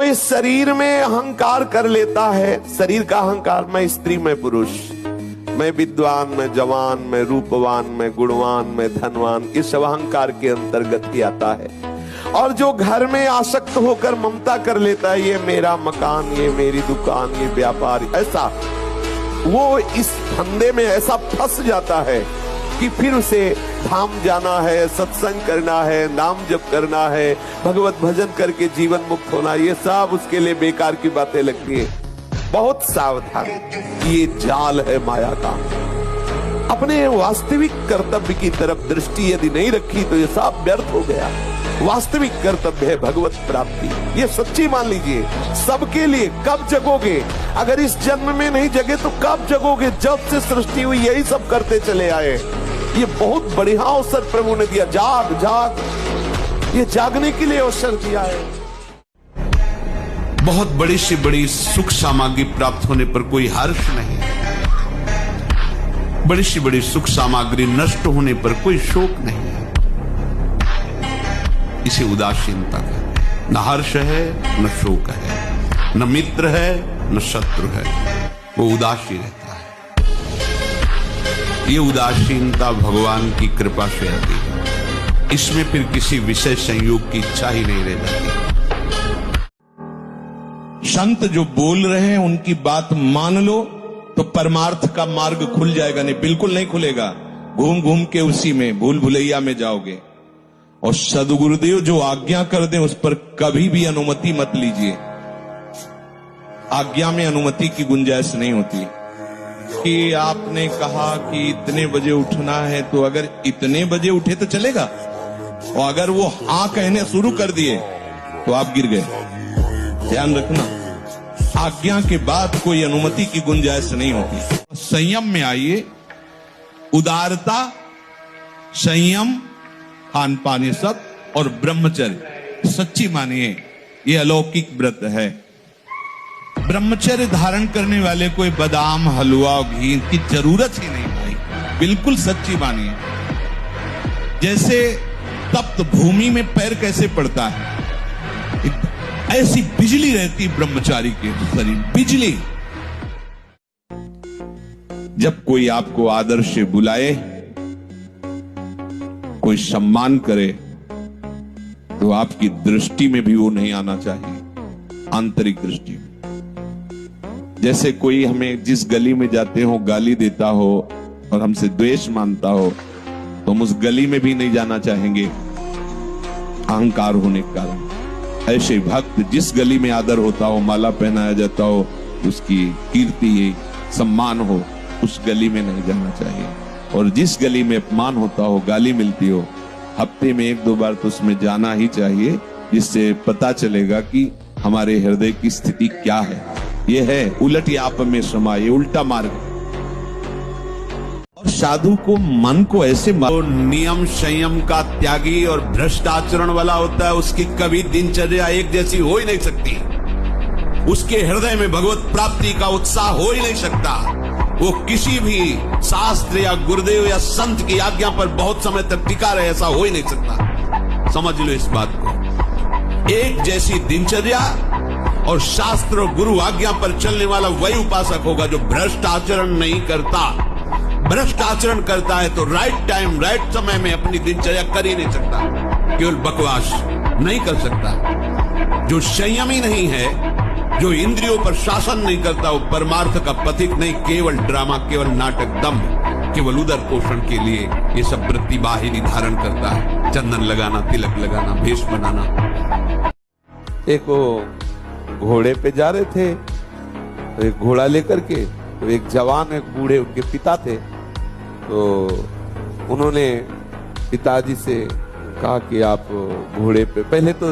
इस शरीर में अहंकार कर लेता है, शरीर का अहंकार, मैं स्त्री मैं पुरुष, मैं विद्वान मैं जवान मैं रूपवान मैं गुणवान मैं धनवान, इस अहंकार के अंतर्गत ही आता है। और जो घर में आसक्त होकर ममता कर लेता है, ये मेरा मकान, ये मेरी दुकान, ये व्यापार, ऐसा वो इस फंदे में ऐसा फंस जाता है कि फिर उसे धाम जाना है, सत्संग करना है, नाम जप करना है, भगवत भजन करके जीवन मुक्त होना, ये सब उसके लिए बेकार की बातें लगती है। बहुत सावधान, ये जाल है माया का। अपने वास्तविक कर्तव्य की तरफ दृष्टि यदि नहीं रखी तो ये सब व्यर्थ हो गया। वास्तविक कर्तव्य है भगवत प्राप्ति, ये सच्ची मान लीजिए सबके लिए। कब जगोगे? अगर इस जन्म में नहीं जगे तो कब जगोगे? जब से सृष्टि हुई यही सब करते चले आए। ये बहुत बढ़िया अवसर प्रभु ने दिया, जाग जाग, ये जागने के लिए अवसर दिया है। बहुत बड़ी से बड़ी सुख सामग्री प्राप्त होने पर कोई हर्ष नहीं, बड़ी से बड़ी सुख सामग्री नष्ट होने पर कोई शोक नहीं है। इसे उदासीनता कहते। न हर्ष है न शोक है, न मित्र है न शत्रु है, वो उदासीन रहता है। ये उदासीनता भगवान की कृपा से आती है। इसमें फिर किसी विषय संयोग की इच्छा ही नहीं रह जाती। संत जो बोल रहे हैं उनकी बात मान लो तो परमार्थ का मार्ग खुल जाएगा, नहीं बिल्कुल नहीं खुलेगा। घूम घूम के उसी में भूल भुलैया में जाओगे। और सदगुरुदेव जो आज्ञा कर दे उस पर कभी भी अनुमति मत लीजिए। आज्ञा में अनुमति की गुंजाइश नहीं होती कि आपने कहा कि इतने बजे उठना है तो अगर इतने बजे उठे तो चलेगा, और अगर वो हाँ कहने शुरू कर दिए तो आप गिर गए। ध्यान रखना, आज्ञा के बाद कोई अनुमति की गुंजाइश नहीं होती। संयम में आइए, उदारता, संयम, खान पान ये सब, और ब्रह्मचर्य सच्ची मानिए ये अलौकिक व्रत है। ब्रह्मचर्य धारण करने वाले कोई बादाम हलवा और घी की जरूरत ही नहीं भाई, बिल्कुल सच्ची मानिए। जैसे तप्त भूमि में पैर कैसे पड़ता है, ऐसी बिजली रहती ब्रह्मचारी के शरीर, बिजली। जब कोई आपको आदर से बुलाए, कोई सम्मान करे, तो आपकी दृष्टि में भी वो नहीं आना चाहिए, आंतरिक दृष्टि में। जैसे कोई हमें जिस गली में जाते हो गाली देता हो और हमसे द्वेष मानता हो, तो हम उस गली में भी नहीं जाना चाहेंगे, अहंकार होने के कारण। ऐसे भक्त जिस गली में आदर होता हो, माला पहनाया जाता हो, उसकी कीर्ति सम्मान हो, उस गली में नहीं जाना चाहिए। और जिस गली में अपमान होता हो, गाली मिलती हो, हफ्ते में 1-2 बार तो उसमें जाना ही चाहिए, जिससे पता चलेगा कि हमारे हृदय की स्थिति क्या है। यह है उलट आप में समाये, उल्टा मार्ग। और साधु को मन को ऐसे तो नियम संयम का त्यागी और भ्रष्ट आचरण वाला होता है, उसकी कभी दिनचर्या एक जैसी हो ही नहीं सकती। उसके हृदय में भगवत प्राप्ति का उत्साह हो ही नहीं सकता। वो किसी भी शास्त्र या गुरुदेव या संत की आज्ञा पर बहुत समय तक टिका रहे, ऐसा हो ही नहीं सकता। समझ लो इस बात को। एक जैसी दिनचर्या और शास्त्र और गुरु आज्ञा पर चलने वाला वही उपासक होगा जो भ्रष्ट आचरण नहीं करता। भ्रष्ट आचरण करता है तो राइट टाइम राइट समय में अपनी दिनचर्या कर ही नहीं सकता, केवल बकवास नहीं कर सकता। जो संयमी नहीं है, जो इंद्रियों पर शासन नहीं करता, वो परमार्थ का पथिक नहीं, केवल ड्रामा, केवल नाटक, दम्भ, केवल उदर पोषण के लिए ये सब वृत्ति बाहिरी धारण करता है। चंदन लगाना, तिलक लगाना, भेष बनाना। एक घोड़े पे जा रहे थे, तो एक घोड़ा लेकर के, तो एक जवान एक बूढ़े उनके पिता थे, तो उन्होंने पिताजी से कहा कि आप घोड़े पे, पहले तो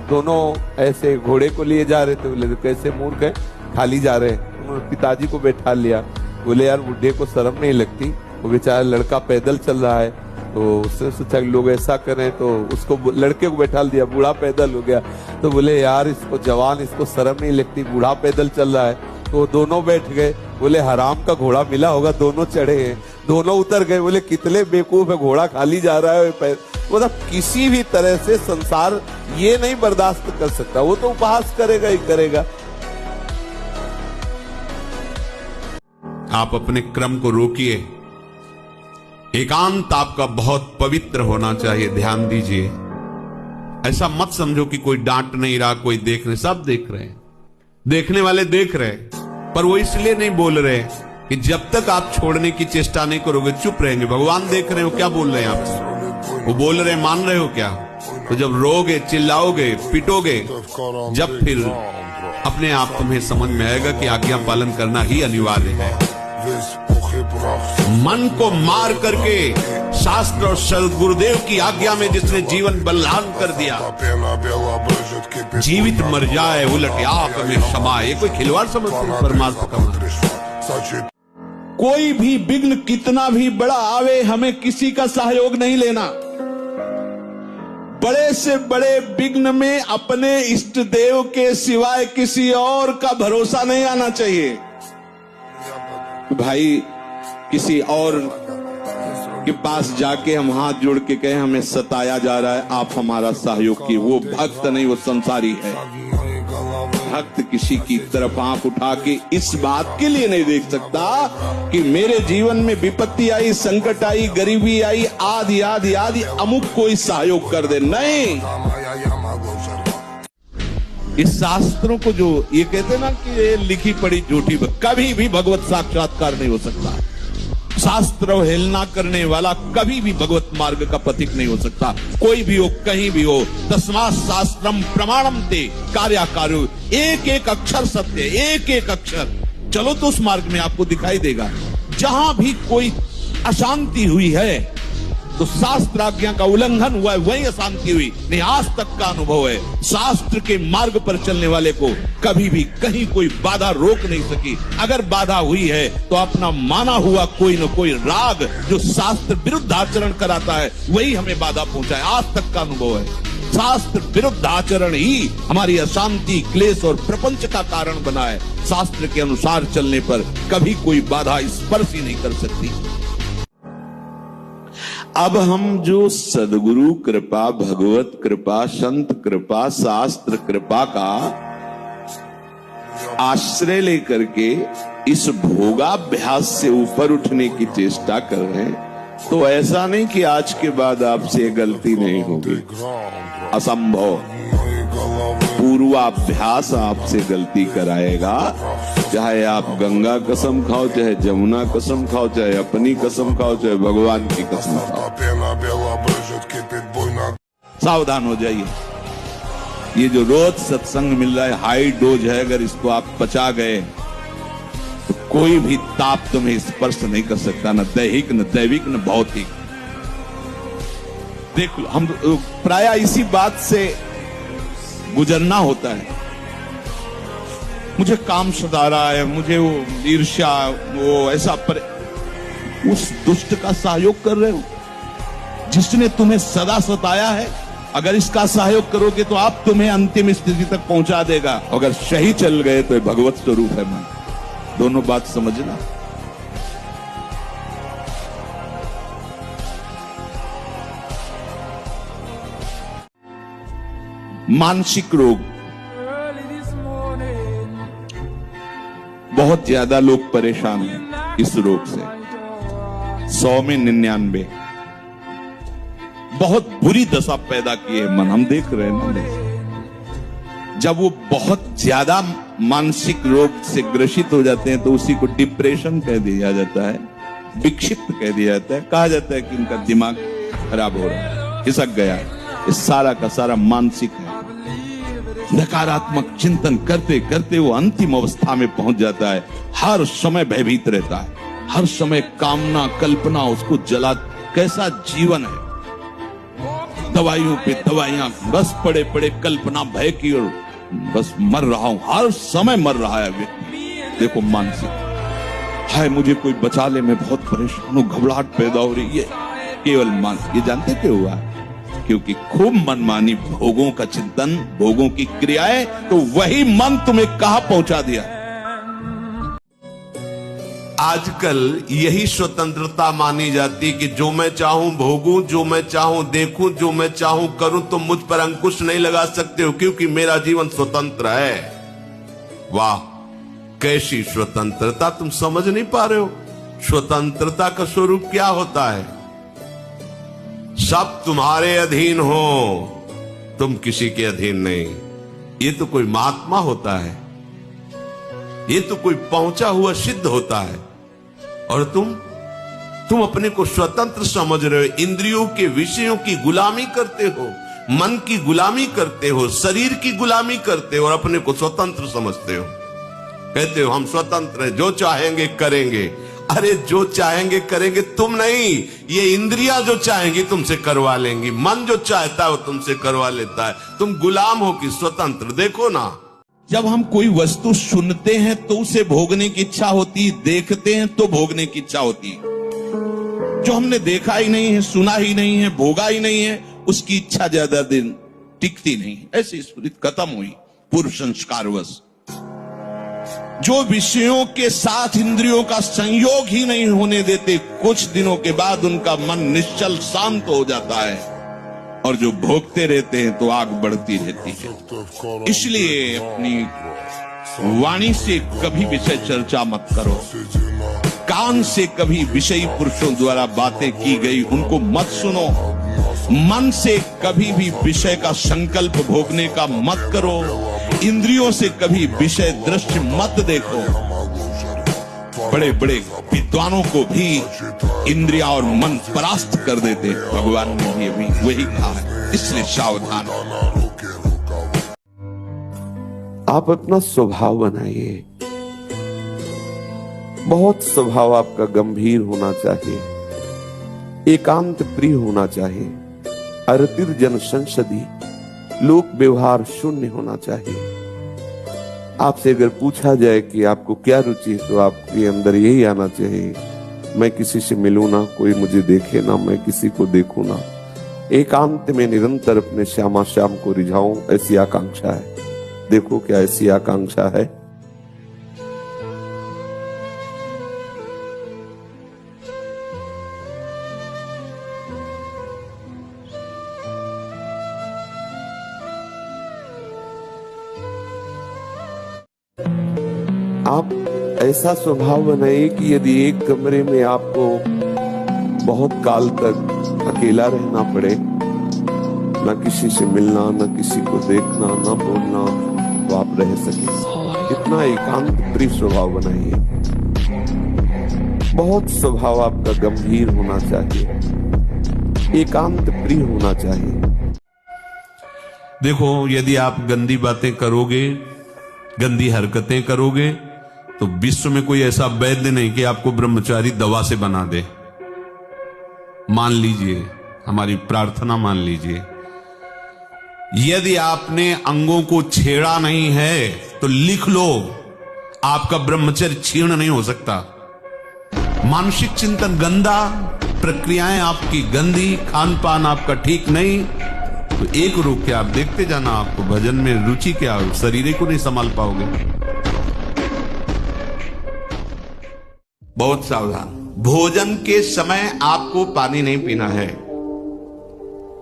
दोनों ऐसे घोड़े को लिए जा रहे थे, बोले कैसे मूर्ख है, खाली जा रहे हैं। उन्होंने पिताजी को बैठा लिया, बोले यार बुढ़े को शर्म नहीं लगती, वो बेचारा लड़का पैदल चल रहा है। तो उसने सोचा लोग ऐसा करें, तो उसको लड़के को बैठा दिया, बूढ़ा पैदल हो गया। तो बोले यार इसको जवान, इसको शर्म नहीं लगती, बूढ़ा पैदल चल रहा है। तो दोनों बैठ गए, बोले हराम का घोड़ा मिला होगा, दोनों चढ़े हैं। दोनों उतर गए, बोले कितने बेवकूफ है, घोड़ा खाली जा रहा है, मतलब किसी भी तरह से संसार ये नहीं बर्दाश्त कर सकता, वो तो उपहास करेगा ही करेगा। आप अपने क्रम को रोकिए। एकांत आपका बहुत पवित्र होना चाहिए, ध्यान दीजिए। ऐसा मत समझो कि कोई डांट नहीं रहा, कोई देख नहीं, सब देख रहे हैं, देखने वाले देख रहे हैं, पर वो इसलिए नहीं बोल रहे कि जब तक आप छोड़ने की चेष्टा नहीं करोगे चुप रहेंगे। भगवान देख रहे हो क्या बोल रहे हैं आपसे, वो बोल रहे हैं मान रहे हो क्या? तो जब रोगे, चिल्लाओगे, पिटोगे, जब फिर अपने आप तुम्हें समझ में आएगा कि आज्ञा पालन करना ही अनिवार्य है। मन को मार करके शास्त्र और सद्गुरुदेव की आज्ञा में जिसने जीवन बलिदान कर दिया, जीवित मर जाए उलट आंख में समाए, कोई खिलवाड़ समझते हैं परमात्मा का? कोई भी विघ्न कितना भी बड़ा आवे, हमें किसी का सहयोग नहीं लेना। बड़े से बड़े विघ्न में अपने इष्ट देव के सिवाय किसी और का भरोसा नहीं आना चाहिए। भाई किसी और के पास जाके हम हाथ जोड़ के कहें हमें सताया जा रहा है, आप हमारा सहयोग किए, वो भक्त नहीं, वो संसारी है। भक्त किसी की तरफ आंख उठा के इस बात के लिए नहीं देख सकता कि मेरे जीवन में विपत्ति आई, संकट आई, गरीबी आई, आदि आदि आदि अमुक कोई सहयोग कर दे, नहीं। इस शास्त्रों को जो ये कहते हैं ना कि ये लिखी पड़ी झूठी, कभी भी भगवत साक्षात्कार नहीं हो सकता। शास्त्र हेलना करने वाला कभी भी भगवत मार्ग का पथिक नहीं हो सकता, कोई भी हो, कहीं भी हो। तस्मात् शास्त्रम प्रमाणम ते कार्याकार्यो, एक एक अक्षर सत्य, एक एक अक्षर। चलो तो उस मार्ग में आपको दिखाई देगा। जहां भी कोई अशांति हुई है तो शास्त्र आज्ञा का उल्लंघन हुआ है, वही अशांति हुई, नहीं आज तक का अनुभव है। शास्त्र के मार्ग पर चलने वाले को कभी भी कहीं कोई बाधा रोक नहीं सकी। अगर बाधा हुई है तो अपना माना हुआ कोई न कोई राग जो शास्त्र विरुद्ध आचरण कराता है वही हमें बाधा पहुंचाए, आज तक का अनुभव है। शास्त्र विरुद्ध आचरण ही हमारी अशांति, क्लेश और प्रपंच का कारण बना है। शास्त्र के अनुसार चलने पर कभी कोई बाधा स्पर्श ही नहीं कर सकती। अब हम जो सदगुरु कृपा, भगवत कृपा, संत कृपा, शास्त्र कृपा का आश्रय लेकर के इस भोगाभ्यास से ऊपर उठने की चेष्टा कर रहे हैं, तो ऐसा नहीं कि आज के बाद आपसे गलती नहीं होगी, असंभव। पूर्वाभ्यास आपसे गलती कराएगा, चाहे आप गंगा कसम खाओ, चाहे जमुना कसम खाओ, चाहे अपनी कसम खाओ, चाहे भगवान की कसम खाओ। सावधान हो जाइए। ये जो रोज सत्संग मिल रहा है हाई डोज है, अगर इसको आप पचा गए तो कोई भी ताप तुम्हें स्पर्श नहीं कर सकता, न दैहिक, न दैविक, न भौतिक। देखो हम प्राय इसी बात से गुजरना होता है। मुझे काम सता रहा है, मुझे वो ईर्ष्या, वो ऐसा, पर उस दुष्ट का सहयोग कर रहे हो जिसने तुम्हें सदा सताया है। अगर इसका सहयोग करोगे तो आप तुम्हें अंतिम स्थिति तक पहुंचा देगा। अगर सही चल गए तो भगवत स्वरूप है मन। दोनों बात समझना। मानसिक रोग, बहुत ज्यादा लोग परेशान हैं इस रोग से। 100 में 99 बहुत बुरी दशा पैदा की है मन, हम देख रहे हैं ना। जब वो बहुत ज्यादा मानसिक रोग से ग्रसित हो जाते हैं तो उसी को डिप्रेशन कह दिया जाता है, विक्षिप्त कह दिया जाता है। कहा जाता है कि उनका दिमाग खराब हो रहा है, खिसक गया। ये सारा का सारा मानसिक है। नकारात्मक चिंतन करते करते वो अंतिम अवस्था में पहुंच जाता है। हर समय भयभीत रहता है, हर समय कामना कल्पना उसको जला। कैसा जीवन है, दवाइयों पे दवाइयां, बस पड़े पड़े कल्पना भय की, और बस मर रहा हूं, हर समय मर रहा है व्यक्ति। देखो मानसिक है, मुझे कोई बचा ले, मैं बहुत परेशान हूं, घबराहट पैदा हो रही है। केवल मान, ये जानते क्यों हुआ? क्योंकि खूब मनमानी भोगों का चिंतन, भोगों की क्रियाएं, तो वही मन तुम्हें कहां पहुंचा दिया। आजकल यही स्वतंत्रता मानी जाती कि जो मैं चाहूं भोगूं, जो मैं चाहूं देखूं, जो मैं चाहूं करूं, तुम मुझ पर अंकुश नहीं लगा सकते हो क्योंकि मेरा जीवन स्वतंत्र है। वाह, कैसी स्वतंत्रता! तुम समझ नहीं पा रहे हो स्वतंत्रता का स्वरूप क्या होता है। सब तुम्हारे अधीन हो, तुम किसी के अधीन नहीं। ये तो कोई महात्मा होता है, ये तो कोई पहुंचा हुआ सिद्ध होता है। और तुम अपने को स्वतंत्र समझ रहे हो, इंद्रियों के विषयों की गुलामी करते हो, मन की गुलामी करते हो, शरीर की गुलामी करते हो और अपने को स्वतंत्र समझते हो। कहते हो हम स्वतंत्र हैं, जो चाहेंगे करेंगे। अरे जो चाहेंगे करेंगे तुम नहीं, ये इंद्रियां जो चाहेंगी तुमसे करवा लेंगी, मन जो चाहता है वो तुमसे करवा लेता है। तुम गुलाम हो कि स्वतंत्र? देखो ना, जब हम कोई वस्तु सुनते हैं तो उसे भोगने की इच्छा होती, देखते हैं तो भोगने की इच्छा होती। जो हमने देखा ही नहीं है, सुना ही नहीं है, भोगा ही नहीं है, उसकी इच्छा ज्यादा दिन टिकती नहीं। ऐसी स्मृति खत्म हुई पूर्व संस्कारवश। जो विषयों के साथ इंद्रियों का संयोग ही नहीं होने देते, कुछ दिनों के बाद उनका मन निश्चल शांत हो जाता है। और जो भोगते रहते हैं तो आग बढ़ती रहती है। इसलिए अपनी वाणी से कभी विषय चर्चा मत करो, कान से कभी विषयी पुरुषों द्वारा बातें की गई उनको मत सुनो, मन से कभी भी विषय का संकल्प भोगने का मत करो, इंद्रियों से कभी विषय दृश्य मत देखो। बड़े बड़े विद्वानों को भी इंद्रिया और मन परास्त कर देते, भगवान ने ये भी वही कहा है, इसलिए सावधान। आप अपना स्वभाव बनाइए, बहुत स्वभाव आपका गंभीर होना चाहिए, एकांत प्रिय होना चाहिए, अरतिर जन संसदी, लोक व्यवहार शून्य होना चाहिए। आपसे अगर पूछा जाए कि आपको क्या रुचि है तो आपके अंदर यही आना चाहिए, मैं किसी से मिलूं ना, कोई मुझे देखे ना, मैं किसी को देखूं ना, एकांत में निरंतर अपने श्यामा श्याम को रिझाऊं, ऐसी आकांक्षा है। देखो क्या ऐसी आकांक्षा है? आप ऐसा स्वभाव बनाइए कि यदि एक कमरे में आपको बहुत काल तक अकेला रहना पड़े, ना किसी से मिलना, ना किसी को देखना, ना बोलना, तो आप रह सके। इतना एकांत प्रिय स्वभाव बनाइए। बहुत स्वभाव आपका गंभीर होना चाहिए, एकांत प्रिय होना चाहिए। देखो, यदि आप गंदी बातें करोगे, गंदी हरकतें करोगे, तो विश्व में कोई ऐसा वैद्य नहीं कि आपको ब्रह्मचारी दवा से बना दे। मान लीजिए, हमारी प्रार्थना मान लीजिए, यदि आपने अंगों को छेड़ा नहीं है तो लिख लो, आपका ब्रह्मचर्य क्षीण नहीं हो सकता। मानसिक चिंतन गंदा, प्रक्रियाएं आपकी गंदी, खान पान आपका ठीक नहीं, तो एक रोक के आप देखते जाना, आपको भजन में रुचि क्या हो, शरीर को नहीं संभाल पाओगे। बहुत सावधान। भोजन के समय आपको पानी नहीं पीना है।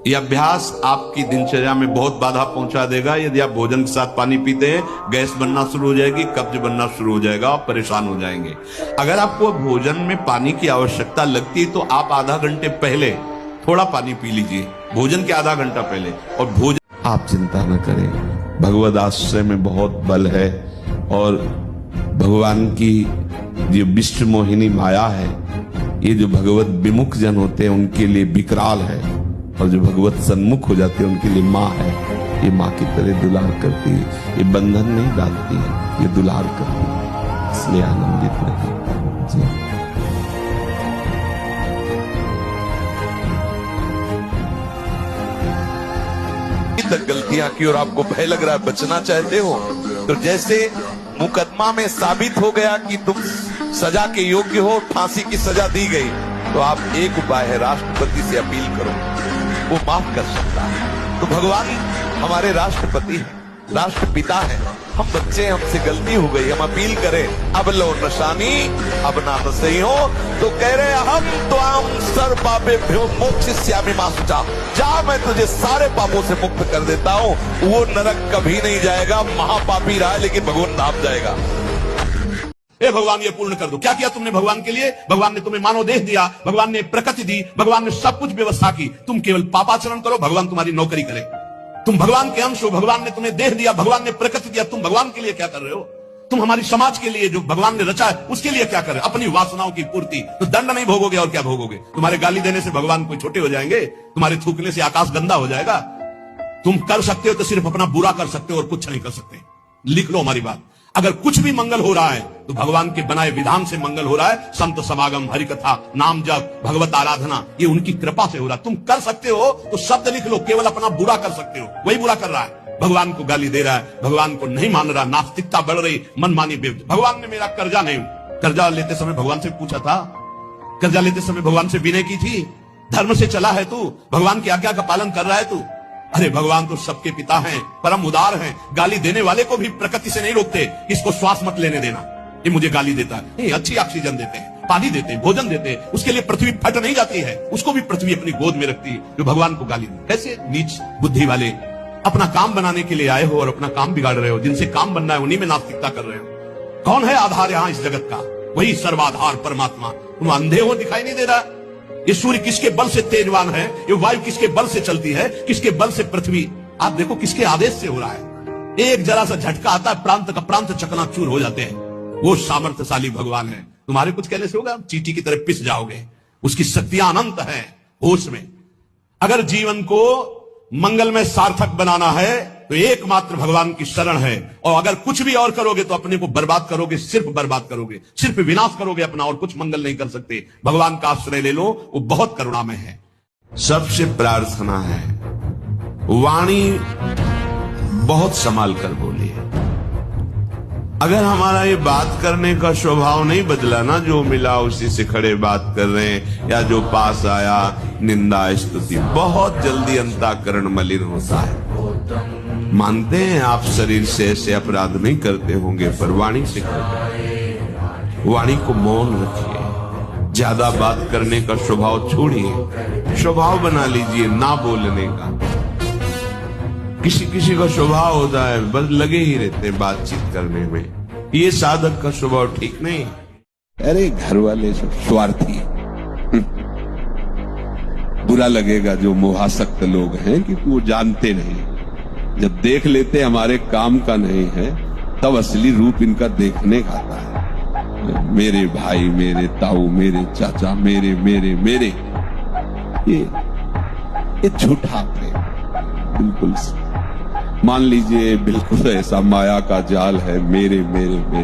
यह अभ्यास आपकी दिनचर्या में बहुत बाधा पहुंचा देगा। यदि आप भोजन के साथ पानी पीते हैं, गैस बनना शुरू हो जाएगी, कब्ज बनना शुरू हो जाएगा, आप परेशान हो जाएंगे। अगर आपको भोजन में पानी की आवश्यकता लगती है तो आप आधा घंटे पहले थोड़ा पानी पी लीजिए, भोजन के आधा घंटा पहले। और भोजन आप चिंता न करें, भगवद आश्रय में बहुत बल है और भगवान की जो विश्व मोहिनी माया है, ये जो भगवत विमुख जन होते हैं उनके लिए विकराल है, और जो भगवत सन्मुख हो जाते हैं उनके लिए माँ है। ये माँ की तरह दुलार करती है, ये बंधन नहीं डालती है, ये दुलार करती है, इसलिए आनंदित रहिए जी। तक गलतियां की और आपको भय लग रहा है, बचना चाहते हो, तो जैसे मुकदमा में साबित हो गया कि तुम सजा के योग्य हो, फांसी की सजा दी गई, तो आप एक उपाय है, राष्ट्रपति से अपील करो, वो माफ कर सकता है। तो भगवान हमारे राष्ट्रपति हैं, राष्ट्रपिता है, हम बच्चे, हमसे गलती हो गई, हम अपील करें अब लो नशानी अब ना हंसई हो, तो कह रहे हम तो आम सर पापे मोक्षिष्यामि मा शुचा, जा मैं तुझे सारे पापों से मुक्त कर देता हूँ। वो नरक कभी नहीं जाएगा, महापापी रहा है लेकिन भगवान धाम जाएगा। हे भगवान ये पूर्ण कर दो। क्या किया तुमने भगवान के लिए? भगवान ने तुम्हें मानव देह दिया, भगवान ने प्रकृति दी, भगवान ने सब कुछ व्यवस्था की, तुम केवल पापाचरण करो, भगवान तुम्हारी नौकरी करे। तुम भगवान के अंश हो, भगवान ने तुम्हें देह दिया, भगवान ने प्रकृति दिया, तुम भगवान के लिए क्या कर रहे हो? तुम हमारी समाज के लिए जो भगवान ने रचा है उसके लिए क्या कर रहे हो? अपनी वासनाओं की पूर्ति। तो दंड नहीं भोगोगे और क्या भोगोगे? तुम्हारे गाली देने से भगवान कोई छोटे हो जाएंगे? तुम्हारे थूकने से आकाश गंदा हो जाएगा? तुम कर सकते हो तो सिर्फ अपना बुरा कर सकते हो और कुछ नहीं कर सकते। लिख लो हमारी बात। अगर कुछ भी मंगल हो रहा है तो भगवान के बनाए विधान से मंगल हो रहा है। संत समागम, हरिकथा, नाम जप, भगवत आराधना, ये उनकी कृपा से हो रहा है। तुम कर सकते हो तो शब्द लिख लो, केवल अपना बुरा कर सकते हो, वही बुरा कर रहा है। भगवान को गाली दे रहा है, भगवान को नहीं मान रहा, नास्तिकता बढ़ रही, मनमानी बेवजह। भगवान ने मेरा कर्जा नहीं, कर्जा लेते समय भगवान से पूछा था? कर्जा लेते समय भगवान से विनय की थी? धर्म से चला है तू? भगवान की आज्ञा का पालन कर रहा है तू? अरे भगवान तो सबके पिता हैं, परम उदार हैं। गाली देने वाले को भी प्रकृति से नहीं रोकते, इसको श्वास मत लेने देना, ये मुझे गाली देता है। नहीं, अच्छी ऑक्सीजन देते हैं, पानी देते हैं, भोजन देते हैं, उसके लिए पृथ्वी फट नहीं जाती है, उसको भी पृथ्वी अपनी गोद में रखती है, जो भगवान को गाली दे। कैसे नीच बुद्धि वाले अपना काम बनाने के लिए आए हो और अपना काम बिगाड़ रहे हो। जिनसे काम बनना है उन्हीं में नास्तिकता कर रहे हो। कौन है आधार यहां इस जगत का? वही सर्वाधार परमात्मा। तुम अंधे हो, दिखाई नहीं दे रहा? ये सूर्य किसके बल से तेजवान है? ये वायु किसके बल से चलती है? किसके बल से पृथ्वी? आप देखो किसके आदेश से हो रहा है। एक जरा सा झटका आता है, प्रांत का प्रांत चकनाचूर हो जाते हैं। वो सामर्थ्यशाली भगवान है। तुम्हारे कुछ कहने से होगा? चींटी की तरह पिस जाओगे। उसकी शक्तियां अनंत है। होश में अगर जीवन को मंगल में सार्थक बनाना है तो एकमात्र भगवान की शरण है। और अगर कुछ भी और करोगे तो अपने को बर्बाद करोगे, सिर्फ बर्बाद करोगे, सिर्फ विनाश करोगे अपना, और कुछ मंगल नहीं कर सकते। भगवान का आश्रय ले लो, वो बहुत करुणामय है। सबसे प्रार्थना है वाणी बहुत संभाल कर बोलिए। अगर हमारा ये बात करने का स्वभाव नहीं बदला ना, जो मिला उसी से खड़े बात कर रहे हैं, या जो पास आया निंदा स्तुति, बहुत जल्दी अंतःकरण मलिन होता है। मानते हैं आप शरीर से ऐसे अपराध नहीं करते होंगे, पर वाणी से करते। वाणी को मौन रखिए, ज्यादा बात करने का स्वभाव छोड़िए, स्वभाव बना लीजिए ना बोलने का। किसी किसी का स्वभाव होता है बस लगे ही रहते हैं बातचीत करने में, ये साधक का स्वभाव ठीक नहीं। अरे घर वाले सब स्वार्थी, बुरा लगेगा जो मोहासक्त लोग हैं कि वो जानते नहीं, जब देख लेते हमारे काम का नहीं है तब असली रूप इनका देखने का आता है। मेरे भाई, मेरे ताऊ, मेरे चाचा, मेरे मेरे मेरे, ये झूठा प्रेम। बिल्कुल मान लीजिए बिल्कुल ऐसा माया का जाल है, मेरे मेरे मेरे।